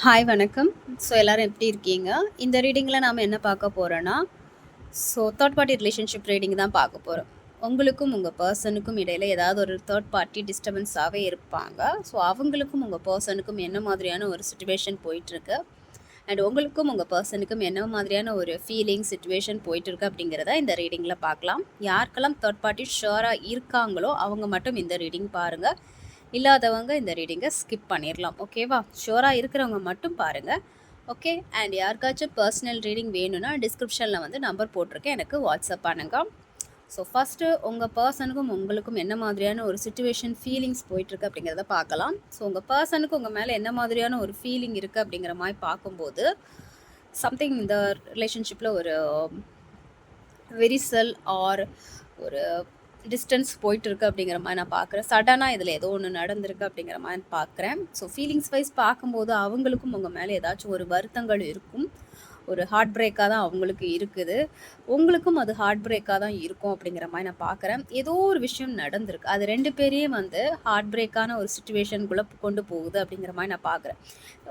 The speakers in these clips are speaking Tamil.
ஹாய் வணக்கம். ஸோ எல்லாரும் எப்படி இருக்கீங்க? இந்த ரீடிங்கில் நாம் என்ன பார்க்க போகிறோன்னா, தேர்ட் பார்ட்டி ரிலேஷன்ஷிப் ரீடிங் தான் பார்க்க போகிறோம். உங்களுக்கும் உங்கள் பர்சனுக்கும் இடையில் ஏதாவது ஒரு தேர்ட் பார்ட்டி டிஸ்டர்பன்ஸாகவே இருப்பாங்க. ஸோ அவங்களுக்கும் உங்கள் பர்சனுக்கும் என்ன மாதிரியான ஒரு சுச்சுவேஷன் போயிட்டுருக்கு, அண்ட் உங்களுக்கும் உங்கள் பர்சனுக்கும் என்ன மாதிரியான ஒரு ஃபீலிங் சுச்சுவேஷன் போயிட்டுருக்கு அப்படிங்கிறத இந்த ரீடிங்கில் பார்க்கலாம். யாருக்கெல்லாம் தேர்ட் பார்ட்டி ஷுவராக இருக்காங்களோ அவங்க மட்டும் இந்த ரீடிங் பாருங்கள். இல்லாதவங்க இந்த ரீடிங்கை ஸ்கிப் பண்ணிடலாம். ஓகேவா? ஷுவராக இருக்கிறவங்க மட்டும் பாருங்கள். ஓகே. அண்ட் யாருக்காச்சும் பர்சனல் ரீடிங் வேணும்னா டிஸ்கிரிப்ஷனில் வந்து நம்பர் போட்டிருக்கேன், எனக்கு வாட்ஸ்அப் பண்ணுங்க. ஸோ ஃபஸ்ட்டு உங்கள் பர்சனுக்கும் உங்களுக்கும் என்ன மாதிரியான ஒரு சுச்சுவேஷன் ஃபீலிங்ஸ் போயிட்டுருக்கு அப்படிங்கிறத பார்க்கலாம். ஸோ உங்கள் பர்சனுக்கு உங்கள் மேலே என்ன மாதிரியான ஒரு ஃபீலிங் இருக்குது அப்படிங்கிற மாதிரி பார்க்கும்போது, சம்திங் இந்த ரிலேஷன்ஷிப்பில் ஒரு விரிசல் ஆர் ஒரு டிஸ்டன்ஸ் போயிட்டுருக்கு அப்படிங்கிற மாதிரி நான் பார்க்குறேன். சடனாக இதில் ஏதோ ஒன்று நடந்திருக்கு அப்படிங்கிற மாதிரி பார்க்குறேன். ஸோ ஃபீலிங்ஸ் வைஸ் பார்க்கும்போது அவங்களுக்கும் உங்கள் மேலே ஏதாச்சும் ஒரு வருத்தங்கள் இருக்கும். ஒரு ஹார்ட் பிரேக்காக தான் அவங்களுக்கு இருக்குது, உங்களுக்கும் அது ஹார்ட் பிரேக்காக தான் இருக்கும் அப்படிங்கிற மாதிரி நான் பார்க்குறேன். ஏதோ ஒரு விஷயம் நடந்திருக்கு, அது ரெண்டு பேரையும் வந்து ஹார்ட் பிரேக்கான ஒரு சுச்சுவேஷனுக்குள்ளே கொண்டு போகுது அப்படிங்கிற மாதிரி நான் பார்க்குறேன்.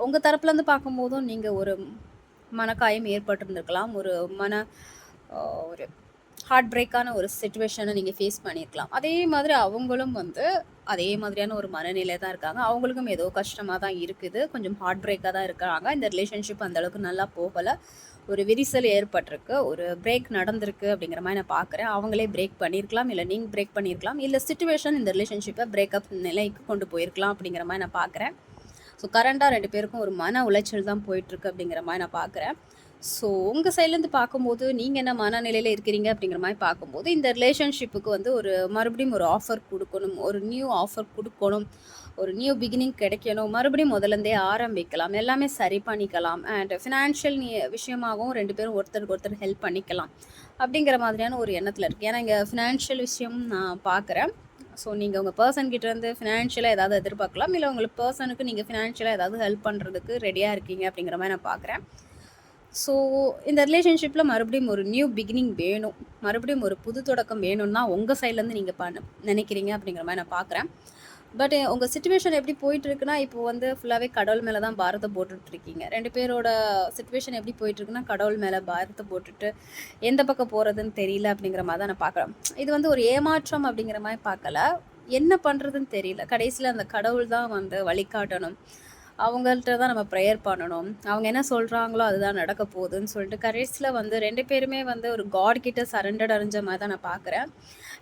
உங்கள் தரப்புலேருந்து பார்க்கும்போதும் நீங்கள் ஒரு மனக்காயம் ஏற்பட்டிருந்திருக்கலாம், ஒரு ஹார்ட் பிரேக்கான ஒரு சிச்சுவேஷனை நீங்கள் ஃபேஸ் பண்ணியிருக்கலாம். அதே மாதிரி அவங்களும் வந்து அதே மாதிரியான ஒரு மனநிலை தான் இருக்காங்க. அவங்களுக்கும் ஏதோ கஷ்டமாக தான் இருக்குது, கொஞ்சம் ஹார்ட் பிரேக்காக தான் இருக்காங்க. இந்த ரிலேஷன்ஷிப் அந்தளவுக்கு நல்லா போகலை, ஒரு விரிசல் ஏற்பட்டிருக்கு, ஒரு பிரேக் நடந்திருக்கு அப்படிங்கிற மாதிரி நான் பார்க்குறேன். அவங்களே பிரேக் பண்ணியிருக்கலாம், இல்லை நீங்கள் பிரேக் பண்ணியிருக்கலாம், இல்லை சிச்சுவேஷன் இந்த ரிலேஷன்ஷிப்பை பிரேக்கப் நிலைக்கு கொண்டு போயிருக்கலாம் அப்படிங்கிற மாதிரி நான் பார்க்குறேன். ஸோ கரண்டாக ரெண்டு பேருக்கும் ஒரு மன உளைச்சல் தான் போயிட்டுருக்கு அப்படிங்கிற மாதிரி நான் பார்க்குறேன். ஸோ உங்கள் சைட்லேருந்து பார்க்கும்போது நீங்கள் என்ன மனநிலையில் இருக்கிறீங்க அப்படிங்கிற மாதிரி பார்க்கும்போது, இந்த ரிலேஷன்ஷிப்புக்கு வந்து மறுபடியும் ஒரு ஆஃபர் கொடுக்கணும், ஒரு நியூ ஆஃபர் கொடுக்கணும், ஒரு நியூ பிகினிங் கிடைக்கணும், மறுபடியும் முதலேருந்தே ஆரம்பிக்கலாம், எல்லாமே சரி பண்ணிக்கலாம், அண்ட் ஃபினான்ஷியல் விஷயமாகவும் ரெண்டு பேரும் ஒருத்தருக்கு ஒருத்தர் ஹெல்ப் பண்ணிக்கலாம் அப்படிங்கிற மாதிரியான ஒரு எண்ணத்தில் இருக்குது. ஏன்னா இங்கே ஃபினான்ஷியல் விஷயம் நான் பார்க்குறேன். ஸோ நீங்கள் உங்கள் பர்சன்கிட்டேருந்து ஃபினான்ஷியலாக ஏதாவது எதிர்பார்க்கலாம், இல்லை உங்களுக்கு பர்சனுக்கு நீங்கள் ஃபினான்ஷியலாக ஏதாவது ஹெல்ப் பண்ணுறதுக்கு ரெடியாக இருக்கீங்க அப்படிங்கிற மாதிரி நான் பார்க்குறேன். ஸோ இந்த ரிலேஷன்ஷிப்பில் மறுபடியும் ஒரு நியூ பிகினிங் வேணும், மறுபடியும் ஒரு புது தொடக்கம் வேணும்னா உங்கள் சைட்லேருந்து நீங்கள் நினைக்கிறீங்க அப்படிங்கிற மாதிரி நான் பார்க்குறேன். பட் உங்கள் சிச்சுவேஷன் எப்படி போயிட்டுருக்குன்னா, இப்போ வந்து ஃபுல்லாகவே கடவுள் மேலே தான் பாரத்தை போட்டுட்ருக்கீங்க. ரெண்டு பேரோட சிச்சுவேஷன் எப்படி போயிட்டுருக்குன்னா, கடவுள் மேலே பாரத்தை போட்டுட்டு எந்த பக்கம் போகிறதுன்னு தெரியல அப்படிங்கிற மாதிரி தான் நான் பார்க்குறேன். இது வந்து ஒரு ஏமாற்றம் அப்படிங்கிற மாதிரி பார்க்கல, என்ன பண்ணுறதுன்னு தெரியல. கடைசியில் அந்த கடவுள் தான் வந்து வழிகாட்டணும், அவங்கள்ட்ட தான் நம்ம ப்ரேயர் பண்ணணும், அவங்க என்ன சொல்கிறாங்களோ அதுதான் நடக்க போகுதுன்னு சொல்லிட்டு கடைசியில் வந்து ரெண்டு பேருமே வந்து ஒரு காட் கிட்ட சரண்டர் அடைஞ்ச மாதிரி தான் நான் பார்க்குறேன்.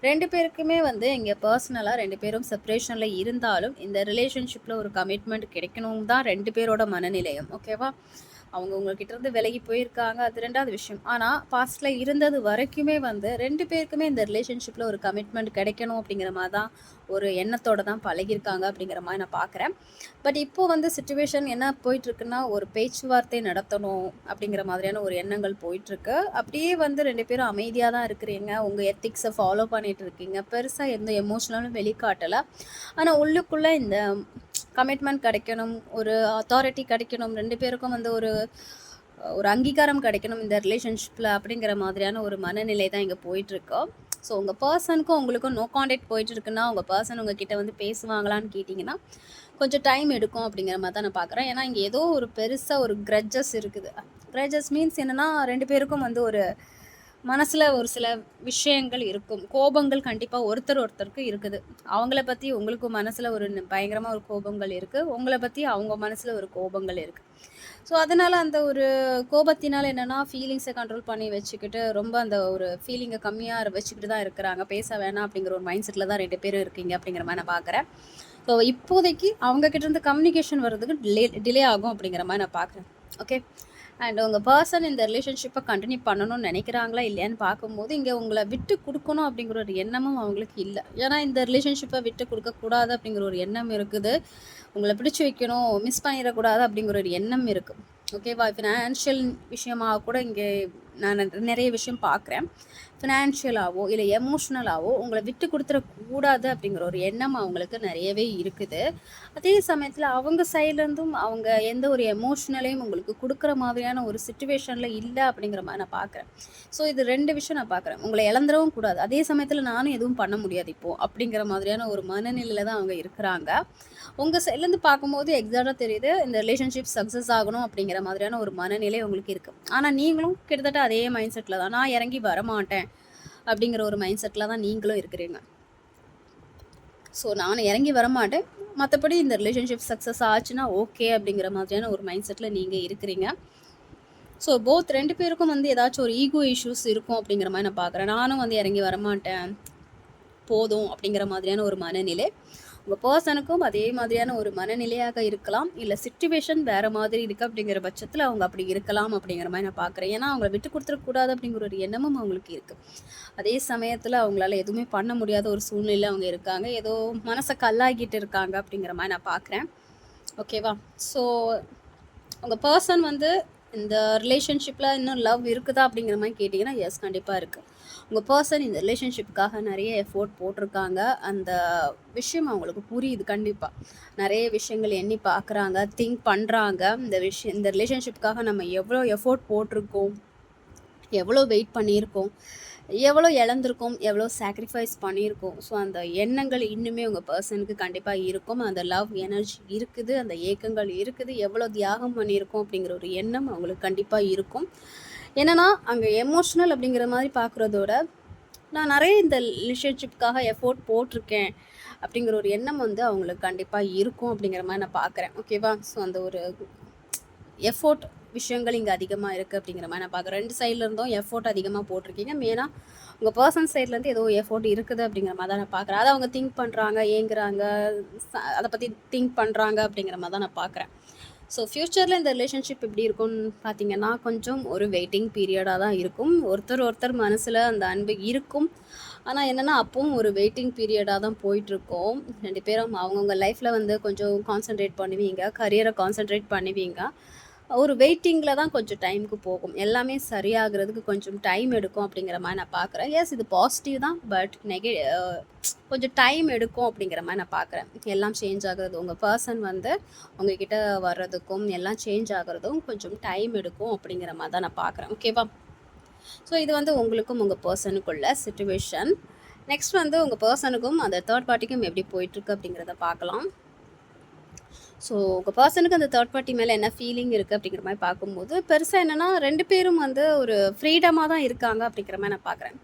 ரெண்டு பேருக்குமே வந்து இங்கே பர்சனலாக ரெண்டு பேரும் செப்பரேஷனில் இருந்தாலும் இந்த ரிலேஷன்ஷிப்பில் ஒரு கமிட்மெண்ட் கிடைக்கணும் தான் ரெண்டு பேரோட மனநிலையம். ஓகேவா? அவங்க உங்கள்கிட்ட இருந்து விலகி போயிருக்காங்க, அது ரெண்டாவது விஷயம். ஆனால் பாஸ்ட்டில் இருந்தது வரைக்குமே வந்து ரெண்டு பேருக்குமே இந்த ரிலேஷன்ஷிப்பில் ஒரு கமிட்மெண்ட் கிடைக்கணும் அப்படிங்கிற மாதிரி தான் ஒரு எண்ணத்தோடு தான் பழகியிருக்காங்க அப்படிங்கிற மாதிரி நான் பார்க்குறேன். பட் இப்போது வந்து சுச்சுவேஷன் என்ன போயிட்டுருக்குன்னா, ஒரு பேச்சுவார்த்தை நடத்தணும் அப்படிங்கிற மாதிரியான ஒரு எண்ணங்கள் போயிட்டுருக்கு. அப்படியே வந்து ரெண்டு பேரும் அமைதியாக தான் இருக்கிறீங்க, உங்கள் எத்திக்ஸை ஃபாலோ பண்ணிகிட்டு இருக்கீங்க, பெருசாக எந்த எமோஷனலும் வெளிக்காட்டலை. ஆனால் உள்ளுக்குள்ளே இந்த கமிட்மெண்ட் கிடைக்கணும், ஒரு அத்தாரிட்டி கிடைக்கணும், ரெண்டு பேருக்கும் வந்து ஒரு அங்கீகாரம் கிடைக்கணும் இந்த ரிலேஷன்ஷிப்பில் அப்படிங்கிற மாதிரியான ஒரு மனநிலை தான் இங்கே போயிட்டுருக்கோம். ஸோ உங்கள் பர்சனுக்கும் உங்களுக்கும் நோ கான்டாக்ட் போயிட்டுருக்குன்னா, உங்கள் பர்சன் உங்ககிட்ட வந்து பேசுவாங்களான்னு கேட்டிங்கன்னா கொஞ்சம் டைம் எடுக்கும் அப்படிங்கிற மாதிரி தான் நான் பார்க்குறேன். ஏன்னா இங்கே ஏதோ ஒரு பெருசாக ஒரு கிரட்ஜஸ் இருக்குது. கிரட்ஜஸ் மீன்ஸ் என்னென்னா, ரெண்டு பேருக்கும் வந்து ஒரு மனசில் ஒரு சில விஷயங்கள் இருக்கும், கோபங்கள் கண்டிப்பாக ஒருத்தருக்கு இருக்குது. அவங்கள பற்றி உங்களுக்கு மனசில் ஒரு பயங்கரமாக ஒரு கோபங்கள் இருக்குது, உங்களை பற்றி அவங்க மனசில் ஒரு கோபங்கள் இருக்குது. ஸோ அதனால் அந்த ஒரு கோபத்தினால் என்னென்னா, ஃபீலிங்ஸை கண்ட்ரோல் பண்ணி வச்சுக்கிட்டு ரொம்ப அந்த ஒரு ஃபீலிங்கை கம்மியாக வச்சுக்கிட்டு தான் இருக்கிறாங்க, பேச வேணாம் அப்படிங்கிற ஒரு மைண்ட் செட்டில் தான் ரெண்டு பேரும் இருக்கீங்க அப்படிங்கிற மாதிரி நான் பார்க்குறேன். ஸோ இப்போதைக்கு அவங்கக்கிட்டேருந்து கம்யூனிகேஷன் வர்றதுக்கு டிலே ஆகும் அப்படிங்கிற மாதிரி நான் பார்க்குறேன். ஓகே. அண்ட் உங்கள் பர்சன் இந்த ரிலேஷன்ஷிப்பை கண்டினியூ பண்ணணும்னு நினைக்கிறாங்களா இல்லையான்னு பார்க்கும்போது, இங்கே உங்களை விட்டு கொடுக்கணும் அப்படிங்கிற ஒரு எண்ணமும் அவங்களுக்கு இல்லை. ஏன்னா இந்த ரிலேஷன்ஷிப்பை விட்டு கொடுக்கக்கூடாது அப்படிங்கிற ஒரு எண்ணம் இருக்குது, உங்களை பிடிச்சி வைக்கணும், மிஸ் பண்ணிடக்கூடாது அப்படிங்கிற ஒரு எண்ணம் இருக்குது. ஓகேவா? ஃபினான்ஷியல் விஷயமாக கூட இங்கே நான் நிறைய விஷயம் பார்க்குறேன். ஃபினான்ஷியலாவோ இல்லை எமோஷ்னலாவோ உங்களை விட்டு கொடுத்துடக்கூடாது அப்படிங்கிற ஒரு எண்ணம் அவங்களுக்கு நிறையவே இருக்குது. அதே சமயத்தில் அவங்க சைட்லேருந்தும் அவங்க எந்த ஒரு எமோஷ்னலையும் உங்களுக்கு கொடுக்குற மாதிரியான ஒரு சுச்சுவேஷனில் இல்லை அப்படிங்கிற மாதிரி நான் பார்க்குறேன். ஸோ இது 2 விஷயம் நான் பார்க்குறேன். உங்களை இழந்துடவும் கூடாது, அதே சமயத்தில் நானும் எதுவும் பண்ண முடியாது இப்போது அப்படிங்கிற மாதிரியான ஒரு மனநிலையில் தான் அவங்க இருக்கிறாங்க. உங்கள் சைட்லேருந்து பார்க்கும்போது எக்ஸாக்டாக தெரியுது இந்த ரிலேஷன்ஷிப் சக்ஸஸ் ஆகணும் அப்படிங்கிற மாதிரியான ஒரு மனநிலை உங்களுக்கு இருக்குது. ஆனால் நீங்களும் கிட்டத்தட்ட அதே மைண்ட் செட்டில் தான், நான் இறங்கி வரமாட்டேன் அப்படிங்கிற ஒரு மைண்ட் செட்டில் தான் நீங்களும் இருக்கிறீங்க. ஸோ நான் இறங்கி வரமாட்டேன், மற்றபடி இந்த ரிலேஷன்ஷிப் சக்ஸஸ் ஆச்சுன்னா ஓகே அப்படிங்கிற மாதிரியான ஒரு மைண்ட் செட்டில் நீங்கள் இருக்கிறீங்க. ஸோ போத் 2 பேருக்கும் வந்து ஏதாச்சும் ஒரு ஈகோ இஷ்யூஸ் இருக்கும் அப்படிங்கிற மாதிரி நான் பார்க்குறேன். நானும் வந்து இறங்கி வரமாட்டேன், போதும் அப்படிங்கிற மாதிரியான ஒரு மனநிலை. உங்கள் பர்சனுக்கும் அதே மாதிரியான ஒரு மனநிலையாக இருக்கலாம், இல்லை சிச்சுவேஷன் வேறு மாதிரி இருக்குது அப்படிங்கிற பட்சத்தில் அவங்க அப்படி இருக்கலாம் அப்படிங்கிற மாதிரி நான் பார்க்குறேன். ஏன்னா அவங்கள விட்டு கொடுத்துடக்கூடாது அப்படிங்கிற ஒரு எண்ணமும் அவங்களுக்கு இருக்குது. அதே சமயத்தில் அவங்களால எதுவுமே பண்ண முடியாத ஒரு சூழ்நிலை அவங்க இருக்காங்க, ஏதோ மனசை கல்லாகிட்டு இருக்காங்க அப்படிங்கிற மாதிரி நான் பார்க்குறேன். ஓகேவா? ஸோ உங்கள் பர்சன் வந்து இந்த ரிலேஷன்ஷிப்பில் இன்னும் லவ் இருக்குதா அப்படிங்கிற மாதிரி கேட்டிங்கன்னா எஸ், கண்டிப்பாக இருக்குது. உங்கள் பர்சன் இந்த ரிலேஷன்ஷிப்புக்காக நிறைய எஃபோர்ட் போட்டிருக்காங்க. அந்த விஷயம் அவங்களுக்கு புரியுது. கண்டிப்பாக நிறைய விஷயங்கள் எண்ணி பார்க்குறாங்க, திங்க் பண்ணுறாங்க. இந்த ரிலேஷன்ஷிப்புக்காக நம்ம எவ்வளோ எஃபோர்ட் போட்டிருக்கோம், எவ்வளோ வெயிட் பண்ணியிருக்கோம், எவ்வளோ இழந்திருக்கோம், எவ்வளோ சாக்ரிஃபைஸ் பண்ணியிருக்கோம். ஸோ அந்த எண்ணங்கள் இன்னுமே உங்கள் பர்சனுக்கு கண்டிப்பாக இருக்கும். அந்த லவ் எனர்ஜி இருக்குது, அந்த ஏக்கங்கள் இருக்குது, எவ்வளோ தியாகம் பண்ணியிருக்கோம் அப்படிங்கிற ஒரு எண்ணம் அவங்களுக்கு கண்டிப்பாக இருக்கும். என்னென்னா அங்கே எமோஷ்னல் அப்படிங்கிற மாதிரி பார்க்குறதோட நான் நிறைய இந்த ரிலேஷன்ஷிப்புக்காக எஃபோர்ட் போட்டிருக்கேன் அப்படிங்கிற ஒரு எண்ணம் வந்து அவங்களுக்கு கண்டிப்பாக இருக்கும் அப்படிங்கிற மாதிரி நான் பார்க்குறேன். ஓகேவா? ஸோ அந்த ஒரு எஃபோர்ட் விஷயங்கள் இங்கே அதிகமாக இருக்குது அப்படிங்கிற மாதிரி நான் பார்க்குறேன். 2 சைட்லேருந்தும் எஃபோர்ட் அதிகமாக போட்டிருக்கீங்க. மெயினாக உங்கள் பர்சன் சைட்லேருந்து ஏதோ எஃபோர்ட் இருக்குது அப்படிங்கிற மாதிரி தான் நான் பார்க்குறேன். அதை அவங்க திங்க் பண்ணுறாங்க, ஏங்குறாங்க, அதை பற்றி திங்க் பண்ணுறாங்க அப்படிங்கிற மாதிரி தான் நான் பார்க்குறேன். ஸோ ஃப்யூச்சரில் இந்த ரிலேஷன்ஷிப் எப்படி இருக்கும்னு பார்த்தீங்கன்னா கொஞ்சம் ஒரு வெயிட்டிங் பீரியடாக தான் இருக்கும். ஒருத்தர் மனசில் அந்த அன்பு இருக்கும், ஆனால் என்னென்னா அப்பவும் ஒரு வெயிட்டிங் பீரியடாக தான் போயிட்டுருக்கோம். 2 பேரும் அவங்கவுங்க லைஃப்பில் வந்து கொஞ்சம் கான்சன்ட்ரேட் பண்ணுவீங்க, கரியரை கான்சன்ட்ரேட் பண்ணுவீங்க. ஒரு வெயிட்டிங்கில் தான் கொஞ்சம் டைமுக்கு போகும், எல்லாமே சரியாகிறதுக்கு கொஞ்சம் டைம் எடுக்கும் அப்படிங்கிற மாதிரி நான் பார்க்குறேன். எஸ், இது பாசிட்டிவ் தான், பட் கொஞ்சம் டைம் எடுக்கும் அப்படிங்கிற மாதிரி நான் பார்க்குறேன். எல்லாம் சேஞ்ச் ஆகிறது, உங்கள் பர்சன் வந்து உங்ககிட்ட வர்றதுக்கும் எல்லாம் சேஞ்ச் ஆகிறதும் கொஞ்சம் டைம் எடுக்கும் அப்படிங்கிற மாதிரி தான் நான் பார்க்குறேன். ஓகேவா? ஸோ இது வந்து உங்களுக்கும் உங்கள் பர்சனுக்குள்ள சிச்சுவேஷன். நெக்ஸ்ட் வந்து உங்கள் பர்சனுக்கும் அந்த தேர்ட் பார்ட்டிக்கும் எப்படி போயிட்டுருக்கு அப்படிங்கிறத பார்க்கலாம். ஸோ உங்கள் பர்சனுக்கு அந்த தேர்ட் பார்ட்டி மேலே என்ன ஃபீலிங் இருக்குது அப்படிங்கிற மாதிரி பார்க்கும்போது பெருசாக என்னென்னா 2 பேரும் வந்து ஒரு ஃப்ரீடமாக தான் இருக்காங்க அப்படிங்கிற மாதிரி நான் பார்க்குறேன்.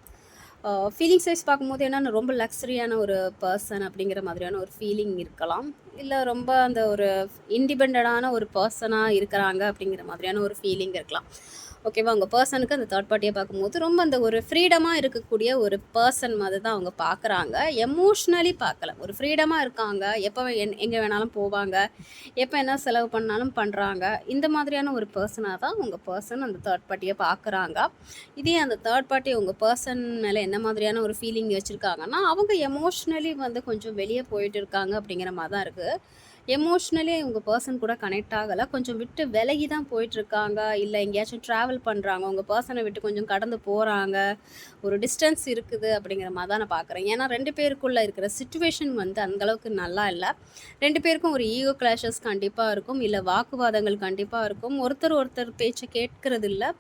ஃபீலிங்ஸ் வைஸ் பார்க்கும்போது என்னென்னா ரொம்ப லக்ஸரியான ஒரு பர்சன் அப்படிங்கிற மாதிரியான ஒரு ஃபீலிங் இருக்கலாம், இல்லை ரொம்ப அந்த ஒரு இண்டிபெண்டடான ஒரு பர்சனாக இருக்கிறாங்க அப்படிங்கிற மாதிரியான ஒரு ஃபீலிங் இருக்கலாம். ஓகேவா? உங்கள் பர்சனுக்கு அந்த தேர்ட் பார்ட்டியை பார்க்கும்போது ரொம்ப அந்த ஒரு ஃப்ரீடமாக இருக்கக்கூடிய ஒரு பர்சன் மாதிரி தான் அவங்க பார்க்குறாங்க. எமோஷ்னலி பார்க்கல, ஒரு ஃப்ரீடமாக இருக்காங்க, எப்போ எங்கே வேணாலும் போவாங்க, எப்போ என்ன செலவு பண்ணாலும் பண்ணுறாங்க. இந்த மாதிரியான ஒரு பர்சனாக தான் உங்கள் பர்சன் அந்த தேர்ட் பார்ட்டியை பார்க்குறாங்க. இதே அந்த தேர்ட் பார்ட்டி உங்கள் பர்சன் மேலே என்ன மாதிரியான ஒரு ஃபீலிங் வச்சுருக்காங்கன்னா அவங்க எமோஷ்னலி வந்து கொஞ்சம் வெளியே போயிட்டு இருக்காங்க அப்படிங்கிற மாதிரி தான் இருக்குது. எமோஷ்னலி உங்கள் பர்சன் கூட கனெக்ட் ஆகலை, கொஞ்சம் விட்டு விலகி தான் போயிட்டுருக்காங்க, இல்லை எங்கேயாச்சும் ட்ராவல் பண்ணுறாங்க, உங்கள் பர்சனை விட்டு கொஞ்சம் கடந்து போகிறாங்க, ஒரு டிஸ்டன்ஸ் இருக்குது அப்படிங்கிற மாதிரி தான் நான் பார்க்குறேன். ஏன்னா 2 பேருக்குள்ளே இருக்கிற சிச்சுவேஷன் வந்து அந்தளவுக்கு நல்லா இல்லை. 2 பேருக்கும் ஒரு ஈகோ கிளாஷஸ் கண்டிப்பாக இருக்கும், இல்லை வாக்குவாதங்கள் கண்டிப்பாக இருக்கும். ஒருத்தர் பேச்சை கேட்கறது இல்லை,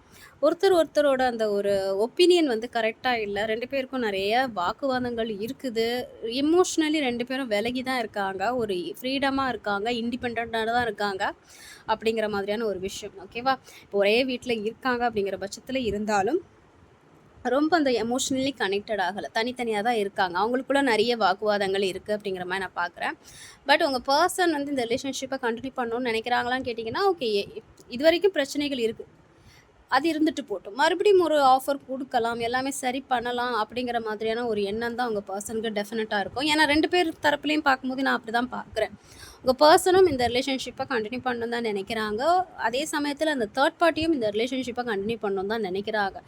ஒருத்தரோட அந்த ஒரு ஒப்பீனியன் வந்து கரெக்டாக இல்லை. 2 பேருக்கும் நிறைய வாக்குவாதங்கள் இருக்குது. எமோஷ்னலி 2 பேரும் விலகி தான் இருக்காங்க, ஒரு ஃப்ரீடமாக இருக்காங்க, இண்டிபெண்ட்டாக தான் இருக்காங்க அப்படிங்கிற மாதிரியான ஒரு விஷயம். ஓகேவா? இப்போ ஒரே வீட்டில் இருக்காங்க அப்படிங்கிற பட்சத்தில் இருந்தாலும் ரொம்ப அந்த எமோஷ்னலி கனெக்டட் ஆகலை, தனித்தனியாக தான் இருக்காங்க. அவங்களுக்குள்ள நிறைய வாக்குவாதங்கள் இருக்குது அப்படிங்கிற மாதிரி நான் பார்க்குறேன். பட் உங்கள் பர்சன் வந்து இந்த ரிலேஷன்ஷிப்பை கண்டினியூ பண்ணணும்னு நினைக்கிறாங்களான்னு கேட்டிங்கன்னா ஓகே, இது வரைக்கும் பிரச்சனைகள் இருக்குது, அது இருந்துட்டு போட்டும், மறுபடியும் ஒரு ஆஃபர் கொடுக்கலாம், எல்லாமே சரி பண்ணலாம் அப்படிங்கிற மாதிரியான ஒரு எண்ணம் தான் உங்கள் பர்சனுக்கு டெஃபினட்டாக இருக்கும். ஏன்னா 2 பேர் தரப்புலையும் பார்க்கும்போது நான் அப்படி தான் பார்க்குறேன். உங்கள் பர்சனும் இந்த ரிலேஷன்ஷிப்பை கண்டினியூ பண்ணணும் தான் நினைக்கிறாங்க. அதே சமயத்தில் அந்த தேர்ட் பார்ட்டியும் இந்த ரிலேஷன்ஷிப்பை கண்டினியூ பண்ணணும் தான் நினைக்கிறாங்க.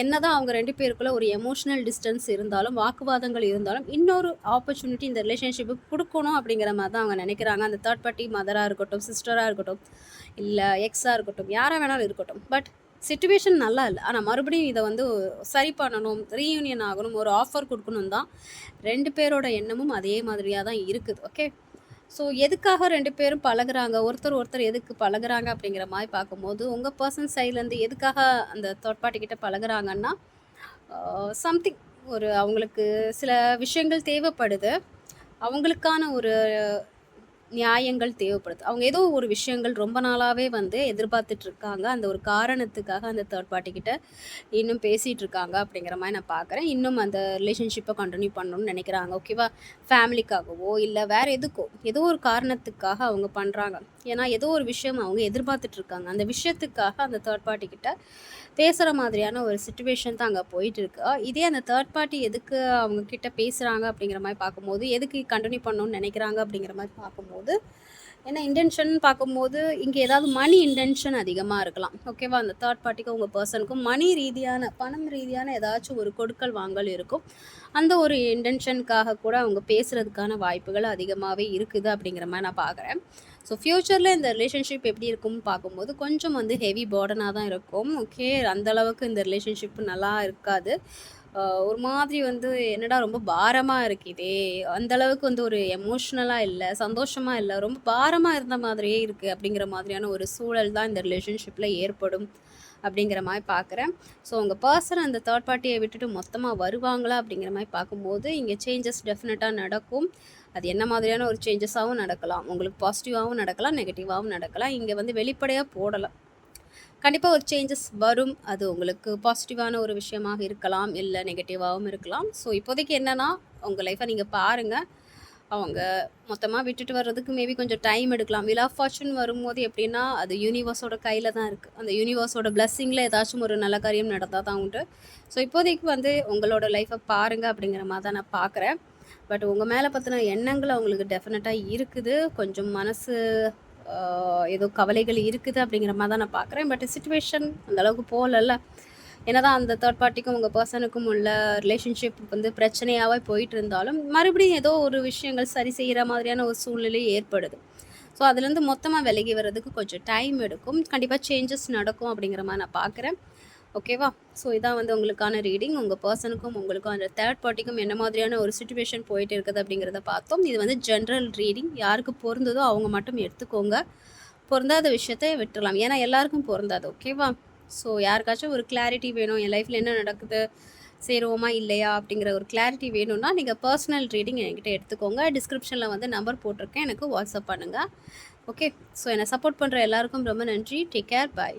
என்ன தான் அவங்க 2 பேருக்குள்ள ஒரு எமோஷனல் டிஸ்டன்ஸ் இருந்தாலும், வாக்குவாதங்கள் இருந்தாலும், இன்னொரு ஆப்பர்ச்சுனிட்டி இந்த ரிலேஷன்ஷிப்புக்கு குடுக்கணும் அப்படிங்கிற மாரி தான் அவங்க நினைக்கிறாங்க. அந்த தேர்ட் பார்ட்டி மதரா இருக்கட்டும், சிஸ்டரா இருக்கட்டும், இல்ல எக்ஸா இருக்கட்டும், யாரா வேணாலும் இருக்கட்டும். பட் சிச்சுவேஷன் நல்லா இல்ல. ஆனா மறுபடியும் இத வந்து சரி பண்ணணும், ரீயூனியன் ஆகணும், ஒரு ஆஃபர் குடுக்கணும் தான் 2 பேரோட எண்ணமும் அதே மாதிரியா தான் இருக்குது. ஓகே. எதுக்காக 2 பேரும் பழகுறாங்க? ஒருத்தர் ஒருத்தர் எதுக்கு பழகுறாங்க அப்படிங்கிற மாரி பார்க்கும்போது, உங்க பெர்சன் சைட்லேருந்து எதுக்காக அந்த தேர்ட் பார்ட்டி கிட்ட பழகுறாங்கன்னா, சம்திங் ஒரு அவங்களுக்கு சில விஷயங்கள் தேவைப்படுது. அவங்களுக்கான ஒரு நியாயங்கள் தேவைப்படுது. அவங்க ஏதோ ஒரு விஷயங்கள் ரொம்ப நாளாவே வந்து எதிர்பார்த்துட்டு இருக்காங்க. அந்த ஒரு காரணத்துக்காக அந்த தேர்ட் பார்ட்டி கிட்ட இன்னும் பேசிட்டு இருக்காங்க அப்படிங்கிற மாரி நான் பார்க்குறேன். இன்னும் அந்த ரிலேஷன்ஷிப்பை கன்டின்யூ பண்ணணும்னு நினைக்கிறாங்க. ஓகேவா? ஃபேமிலிக்காகவோ, இல்ல வேற எதுக்கோ, ஏதோ ஒரு காரணத்துக்காக அவங்க பண்றாங்க. ஏன்னா, ஏதோ ஒரு விஷயம் அவங்க எதிர்பார்த்துட்டு இருக்காங்க. அந்த விஷயத்துக்காக அந்த தேர்ட் பார்ட்டி கிட்ட பேசுற மாதிரியான ஒரு சிச்சுவேஷன் தான் அங்க போயிட்டு இருக்கு. இதே அந்த தேர்ட் பார்ட்டி எதுக்கு அவங்க கிட்ட பேசுறாங்க அப்படிங்கிற மாரி பார்க்கும்போது, எதுக்கு கன்டின்யூ பண்ணணும்னு நினைக்கிறாங்க அப்படிங்கிற மாரி பார்க்கும்போது, என்ன இன்டென்ஷன் பார்க்கும்போது, இங்க ஏதாவது மணி இன்டென்ஷன் அதிகமா இருக்கலாம். ஓகேவா? அந்த தேர்ட் பார்ட்டிக்கும் உங்க பெர்சனுக்கும் மணி ரீதியான, பணம் ரீதியான ஏதாச்சும் ஒரு கொடுக்கல் வாங்கல் இருக்கும். அந்த ஒரு இன்டென்ஷனுக்காக கூட அவங்க பேசுறதுக்கான வாய்ப்புகள் அதிகமாவே இருக்குது அப்படிங்கிற மாரி நான் பார்க்குறேன். ஃப்யூச்சரில் இந்த ரிலேஷன்ஷிப் எப்படி இருக்கும்னு பார்க்கும்போது கொஞ்சம் வந்து ஹெவி பர்டனாக தான் இருக்கும். ஓகே. அந்த அளவுக்கு இந்த ரிலேஷன்ஷிப் நல்லா இருக்காது. ஒரு மாதிரி வந்து என்னடா ரொம்ப பாரமா இருக்குதே! அந்த அளவுக்கு வந்து ஒரு எமோஷ்னலா இல்ல, சந்தோஷமா இல்ல, ரொம்ப பாரமா இருந்த மாதிரியே இருக்கு அப்படிங்கிற மாதிரியான ஒரு சூழல் தான் இந்த ரிலேஷன்ஷிப்ல ஏற்படும் அப்படிங்கிற மாரி பார்க்குறேன். உங்க பெர்சன் அந்த தேர்ட் பார்ட்டிய விட்டுட்டு மொத்தமா வருவாங்களா அப்படிங்கிற மாரி பார்க்கும்போது, இங்க சேஞ்சஸ் டெஃபினட்டா நடக்கும். அது என்ன மாதிரியான ஒரு சேஞ்சஸாவும் நடக்கலாம். உங்களுக்கு பாசிட்டிவாவும் நடக்கலாம், நெகட்டிவாவும் நடக்கலாம். இங்க வந்து வெளிப்படையா போடல. கண்டிப்பா ஒரு சேஞ்சஸ் வரும். அது உங்களுக்கு பாசிட்டிவான ஒரு விஷயமாக இருக்கலாம், இல்ல நெகட்டிவாவும் இருக்கலாம். இப்போதைக்கு என்னன்னா, உங்க லைஃப்ப நீங்க பாருங்க. அவங்க மொத்தமா விட்டுட்டு வர்றதுக்கு மேபி கொஞ்சம் டைம் எடுக்கலாம். வீல் ஆஃப் ஃபார்ச்சூன் வரும்போது எப்படின்னா, அது யூனிவர்ஸோட கையில தான் இருக்கு. அந்த யூனிவர்ஸோட பிளெஸ்ஸிங்ல ஏதாச்சும் ஒரு நல்ல காரியம் நடந்தா தான் உண்டு. இப்போதைக்கு வந்து உங்களோட லைஃப்ப பாருங்க அப்படிங்கிற மாரி தான் நான் பார்க்குறேன். பட் உங்க மேல பத்தின எண்ணங்கள் அவங்களுக்கு டெஃபினட்டா இருக்குது. கொஞ்சம் மனசு ஏதோ கவலைகள் இருக்குது அப்படிங்கிற மாரி தான் நான் பார்க்குறேன். பட் சிச்சுவேஷன் அந்த அளவுக்கு போகலல்ல. என்னதான் அந்த தேர்ட் பார்ட்டிக்கும் உங்க பெர்சனுக்கும் உள்ள ரிலேஷன்ஷிப் வந்து பிரச்சனையாவே போயிட்டு இருந்தாலும், மறுபடியும் ஏதோ ஒரு விஷயங்கள் சரி செய்ற மாதிரியான ஒரு சூழ்நிலை ஏற்படுது. அதுலேருந்து மொத்தமா விலகி வர்றதுக்கு கொஞ்சம் டைம் எடுக்கும். கண்டிப்பா சேஞ்சஸ் நடக்கும் அப்படிங்கிற மாரி நான் பார்க்குறேன். ஓகேவா? இதான் வந்து உங்களுக்கான ரீடிங். உங்க பெர்சனுக்கும் உங்களுக்கும் அந்த தேர்ட் பார்ட்டிக்கும் என்ன மாதிரியான ஒரு சிச்சுவேஷன் போயிட்டு இருக்குது அப்படிங்கிறத பார்த்தோம். இது வந்து ஜென்ரல் ரீடிங். யாருக்கு பொருந்ததோ அவங்க மட்டும் எடுத்துக்கோங்க. பொருந்தாத விஷயத்த விட்டுறலாம். ஏன்னா எல்லாருக்கும் பொருந்தாது. ஓகேவா? யாருக்காச்சும் ஒரு கிளாரிட்டி வேணும். என் லைஃப்ல என்ன நடக்குது? சேருவோமா? இல்லையா? அப்படிங்கிற ஒரு கிளாரிட்டி வேணும்னா, நீங்க பர்சனல் ரீடிங் என்கிட்ட எடுத்துக்கோங்க. டிஸ்கிரிப்ஷன்ல வந்து நம்பர் போட்டிருக்கேன். எனக்கு வாட்ஸ்அப் பண்ணுங்க. ஓகே. என்னை சப்போர்ட் பண்ற எல்லாருக்கும் ரொம்ப நன்றி. Take care. பாய்.